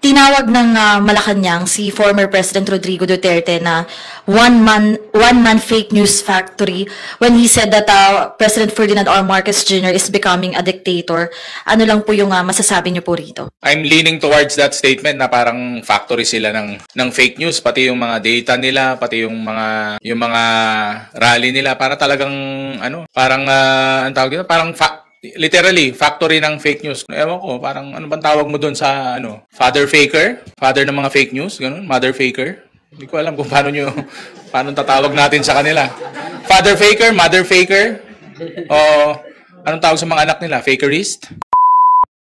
tinawag ng Malacanang si former President Rodrigo Duterte na one man fake news factory when he said that President Ferdinand R. Marcos Jr. is becoming a dictator. Ano lang po yung masasabi niyo po rito? I'm leaning towards that statement na parang factory sila ng fake news, pati yung mga data nila, pati yung mga rally nila, para talagang parang ang tawag dito, parang literally factory ng fake news. Ewan ko, parang ano bang tawag mo doon sa father faker, father ng mga fake news, ganun, mother faker. Hindi ko alam kung paano tatawag natin sa kanila. Father faker, mother faker, o anong tawag sa mga anak nila, fakerist?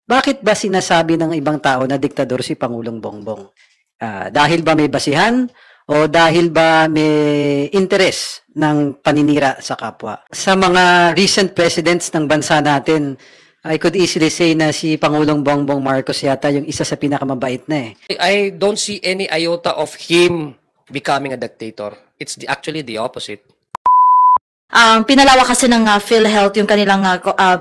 Bakit ba sinasabi ng ibang tao na diktador si Pangulong Bongbong? Dahil ba may basihan o dahil ba may interes ng paninira sa kapwa? Sa mga recent presidents ng bansa natin, I could easily say na si Pangulong Bongbong Marcos yata yung isa sa pinakamabait na eh. I don't see any iota of him becoming a dictator. It's actually the opposite. Pinalawak kasi ng PhilHealth yung kanilang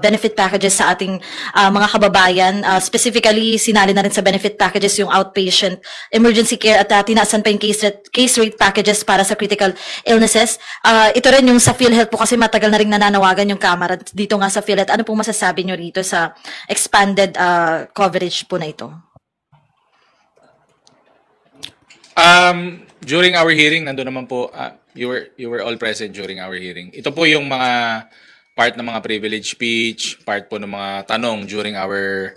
benefit packages sa ating mga kababayan. Specifically, sinali na rin sa benefit packages yung outpatient emergency care at tinaasan pa yung case rate packages para sa critical illnesses. Ito rin yung sa PhilHealth po kasi matagal na rin nananawagan yung Kamara dito nga sa PhilHealth. Ano pong masasabi nyo rito sa expanded coverage po na ito? During our hearing, nandun naman po, you were all present during our hearing. Ito po yung mga part ng mga privilege speech, part po ng mga tanong during our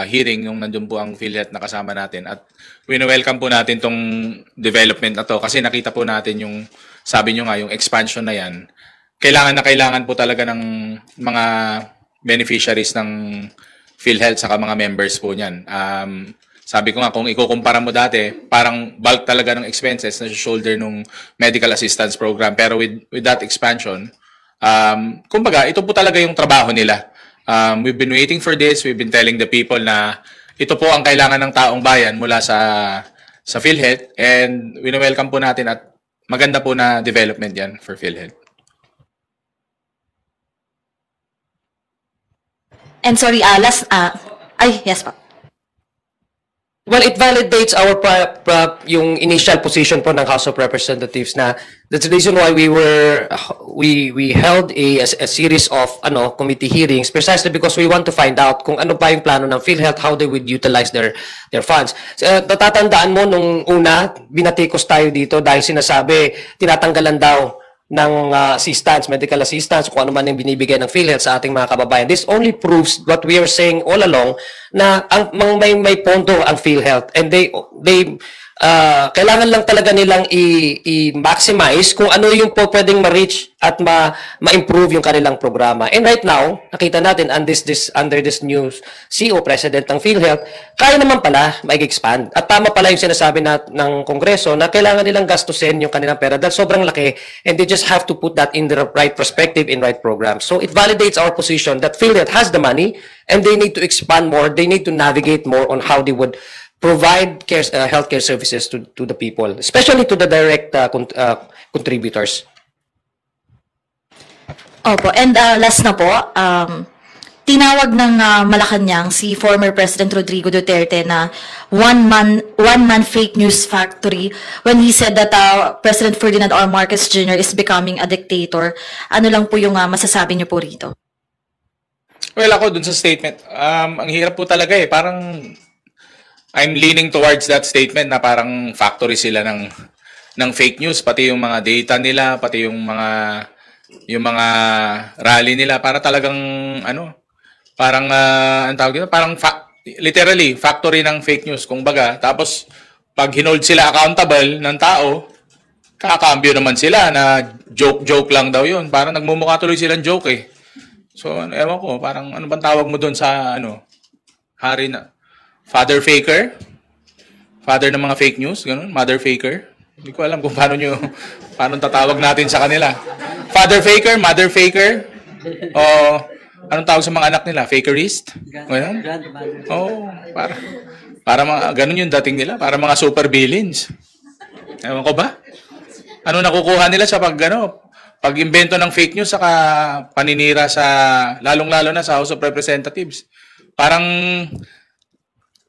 hearing, yung nandun po ang PhilHealth na kasama natin. At wino-welcome po natin tong development na to kasi nakita po natin yung, sabi nyo nga, yung expansion na yan. Kailangan po talaga ng mga beneficiaries ng PhilHealth saka mga members po niyan. Sabi ko nga, kung ikukumpara mo dati, parang bulk talaga ng expenses na shoulder nung medical assistance program. Pero with that expansion, kumbaga, ito po talaga yung trabaho nila. We've been waiting for this. We've been telling the people na ito po ang kailangan ng taong bayan mula sa PhilHealth. And wino-welcome po natin at maganda po na development yan for PhilHealth. And sorry, yes po. Well, it validates our yung initial position po ng House of Representatives na that's the reason why we held a series of committee hearings precisely because we want to find out kung ano pa yung plano ng PhilHealth, how they would utilize their funds. Natatandaan mo nung una, binatikos tayo dito dahil sinasabi tinatanggalan daw ng assistance, medical assistance, kung ano man yung binibigay ng PhilHealth sa ating mga kababayan. This only proves what we are saying all along na may pondo ang PhilHealth and they kailangan lang talaga nilang i-maximize kung ano yung po pwedeng ma-reach at ma-improve yung kanilang programa. And right now, nakita natin under this new CEO President ng PhilHealth, kaya naman pala mag-expand. At tama pala yung sinasabi ng Kongreso na kailangan nilang gastusin yung kanilang pera dahil sobrang laki and they just have to put that in the right perspective in right programs. So it validates our position that PhilHealth has the money and they need to expand more, they need to navigate more on how they would provide healthcare services to the people, especially to the direct contributors. Opo, and last na po, tinawag ng Malacanang si former President Rodrigo Duterte na one man fake news factory when he said that President Ferdinand R. Marcos Jr. is becoming a dictator. Ano lang po yung masasabi niyo po rito? Well, ako dun sa statement, ang hirap po talaga parang I'm leaning towards that statement na parang factory sila ng fake news, pati yung mga data nila, pati yung mga rally nila, para talagang parang ang tawag dito, parang literally factory ng fake news kung baga. Tapos pag hinold sila accountable ng tao, kakambyo naman sila na joke lang daw yun. Parang nagmumukha tuloy silang joke eh. So ewan ko, parang ano bang tawag mo doon sa hari na father faker? Father ng mga fake news, ganun, mother faker. Hindi ko alam kung paano tatawag natin sa kanila. Father faker, mother faker, o anong tawag sa mga anak nila? Fakerist? Ganun? Oh, para mga ganun yung dating nila, para mga super villains. Ewan ko ba? Ano nakukuha nila sa pag-imbento ng fake news saka paninira sa lalong-lalo na sa House of Representatives. Parang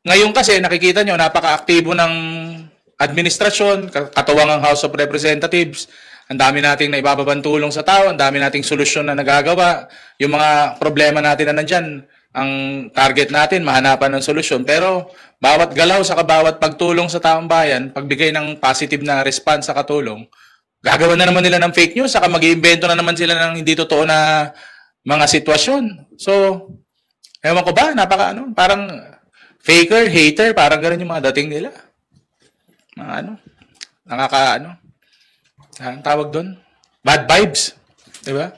Ngayon kasi nakikita nyo, napaka-aktibo ng administrasyon, katuwang ang House of Representatives. Ang dami nating naibababang tulong sa tao, ang dami nating solusyon na nagagawa. Yung mga problema natin na nandyan, ang target natin, mahanapan ng solusyon. Pero bawat galaw sa bawat pagtulong sa taong bayan, pagbigay ng positive na response sa katulong, gagawa na naman nila ng fake news, saka mag-iimbento na naman sila ng hindi totoo na mga sitwasyon. So, ewan ko ba, parang faker, hater, parang ganun yung mga dating nila. Mga ang tawag doon? Bad vibes. Di ba?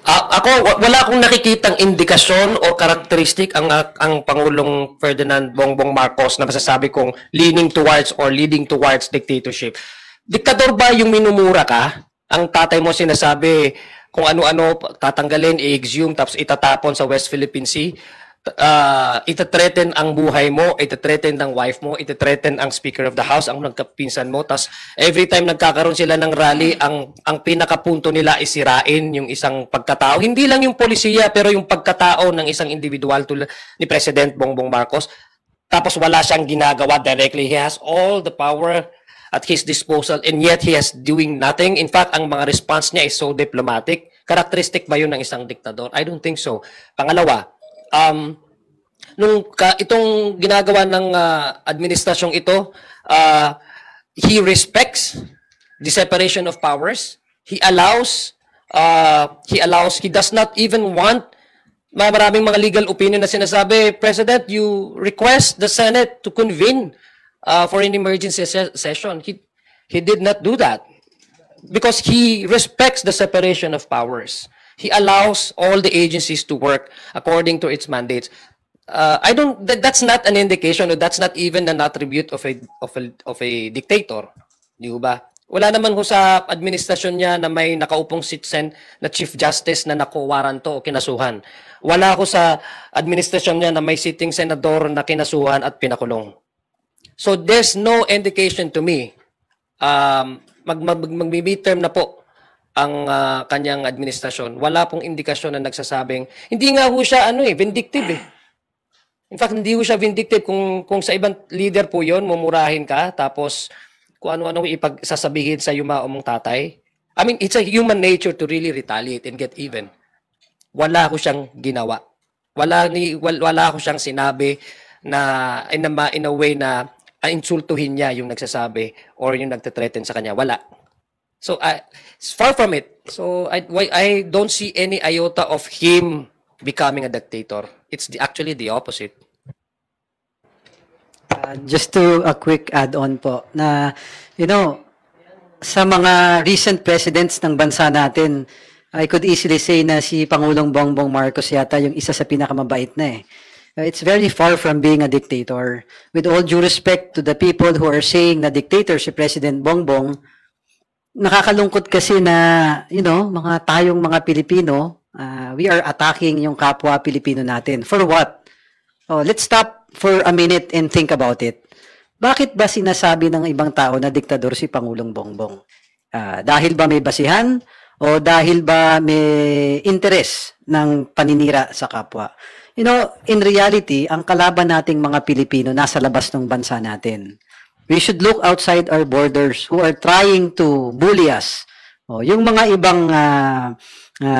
Ako, wala akong nakikitang indikasyon o karakteristik ang Pangulong Ferdinand Bongbong Marcos na masasabi kong leaning towards or leading towards dictatorship. Diktador ba yung minumura ka? Ang tatay mo sinasabi kung ano-ano tatanggalin, i-exhume, tapos itatapon sa West Philippine Sea. Itathreaten ang buhay mo, itathreaten ang wife mo, itathreaten ang Speaker of the House, ang nagkapinsan mo. Tapos every time nagkakaroon sila ng rally, ang pinakapunto nila is sirain yung isang pagkatao. Hindi lang yung polisiya, pero yung pagkatao ng isang individual tulad ni President Bongbong Marcos. Tapos wala siyang ginagawa directly. He has all the power at his disposal and yet he is doing nothing. In fact, ang mga response niya is so diplomatic. Characteristic ba yun ng isang diktador? I don't think so. Pangalawa, itong ginagawa ng administrasyong ito, he respects the separation of powers. He does not even want maraming mga legal opinion na sinasabi, President, you request the Senate to convene for an emergency session. He did not do that because he respects the separation of powers. He allows all the agencies to work according to its mandates. That's not an indication, or that's not even an attribute of a dictator. Di ba? Wala naman ho sa administrasyon niya na may nakaupong citizen na Chief Justice na nakuwaranto o kinasuhan. Wala ko sa administrasyon niya na may sitting senador na kinasuhan at pinakulong. So there's no indication to me. Mag-midterm na po ang kanyang administrasyon. Wala pong indikasyon na nagsasabing, hindi nga ho siya vindictive eh. In fact, hindi ho siya vindictive. Kung sa ibang leader po yon, mumurahin ka, tapos kung ano-ano ipagsasabihin sa yumao mong tatay. I mean, it's a human nature to really retaliate and get even. Wala ko siyang ginawa. Wala ko siyang sinabi na in a way na insultuhin niya yung nagsasabi or yung nagte-threaten sa kanya. Wala. So, it's far from it. So, I don't see any iota of him becoming a dictator. It's actually the opposite. Just to a quick add-on po na, sa mga recent presidents ng bansa natin, I could easily say na si Pangulong Bongbong Marcos yata yung isa sa pinakamabait na eh. It's very far from being a dictator. With all due respect to the people who are saying na dictator si President Bongbong, nakakalungkot kasi na, tayong mga Pilipino, we are attacking yung kapwa Pilipino natin. For what? Let's stop for a minute and think about it. Bakit ba sinasabi ng ibang tao na diktador si Pangulong Bongbong? Dahil ba may basihan o dahil ba may interes ng paninira sa kapwa? In reality, ang kalaban nating mga Pilipino nasa labas ng bansa natin. We should look outside our borders who are trying to bully us. Yung mga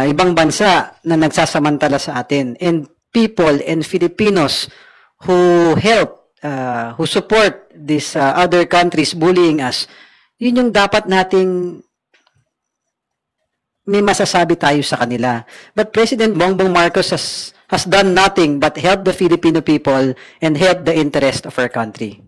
ibang bansa na nagsasamantala sa atin, and people and Filipinos who help, who support these other countries bullying us, yun yung dapat nating may masasabi tayo sa kanila. But President Bongbong Marcos has done nothing but help the Filipino people and help the interest of our country.